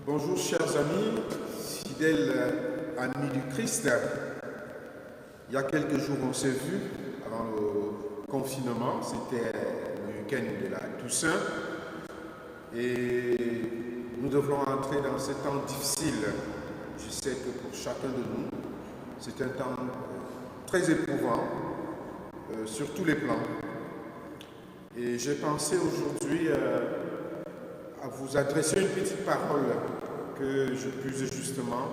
Bonjour chers amis, fidèles amis du Christ. Il y a quelques jours on s'est vus avant le confinement, c'était le week-end de la Toussaint et nous devrons entrer dans ce temps difficile. Je sais que pour chacun de nous, c'est un temps très éprouvant sur tous les plans. Et j'ai pensé aujourd'hui à vous adresser une petite parole que je puise justement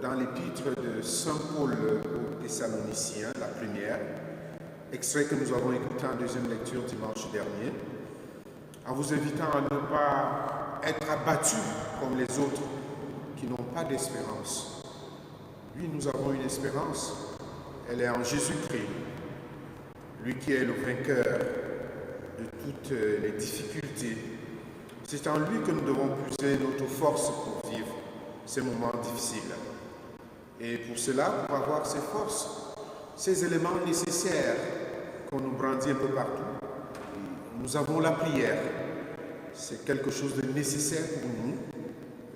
dans l'épître de Saint Paul aux Thessaloniciens, la première, extrait que nous avons écouté en deuxième lecture dimanche dernier, en vous invitant à ne pas être abattus comme les autres qui n'ont pas d'espérance. Oui, nous avons une espérance, elle est en Jésus-Christ, lui qui est le vainqueur de toutes les difficultés. C'est en lui que nous devons puiser notre force pour vivre ces moments difficiles. Et pour cela, pour avoir ces forces, ces éléments nécessaires qu'on nous brandit un peu partout, nous avons la prière. C'est quelque chose de nécessaire pour nous.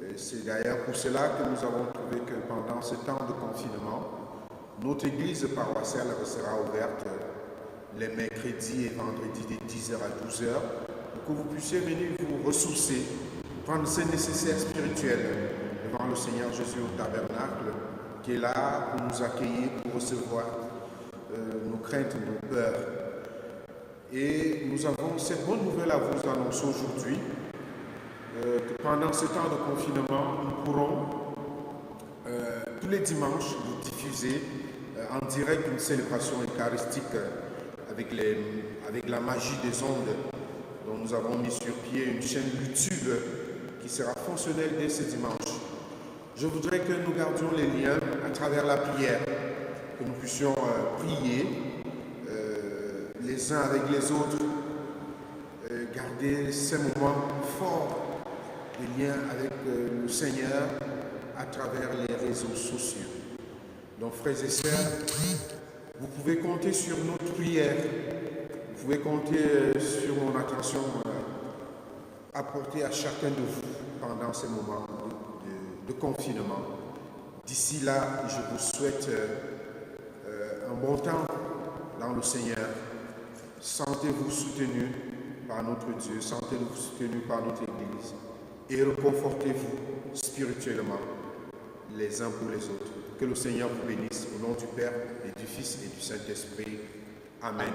Et c'est d'ailleurs pour cela que nous avons trouvé que pendant ce temps de confinement, notre église paroissiale sera ouverte les mercredis et vendredis de 10h à 12h pour que vous puissiez venir vous ressourcer, prendre ces nécessaires spirituels devant le Seigneur Jésus au tabernacle qui est là pour nous accueillir, pour recevoir nos craintes, nos peurs. Et nous avons cette bonne nouvelle à vous annoncer aujourd'hui, que pendant ce temps de confinement, nous pourrons tous les dimanches vous diffuser en direct une célébration eucharistique avec la magie des ondes, dont nous avons mis sur pied une chaîne YouTube qui sera fonctionnelle dès ce dimanche. Je voudrais que nous gardions les liens à travers la prière, que nous puissions prier les uns avec les autres, garder ces moments forts de lien avec le Seigneur à travers les réseaux sociaux. Donc frères et sœurs, vous pouvez compter sur notre prière, vous pouvez compter sur mon attention apportée à chacun de vous pendant ces moments de confinement. D'ici là, je vous souhaite un bon temps dans le Seigneur. Sentez-vous soutenus par notre Dieu, sentez-vous soutenus par notre Église et reconfortez-vous spirituellement les uns pour les autres. Que le Seigneur vous bénisse au nom du Père et du Fils et du Saint-Esprit. Amen.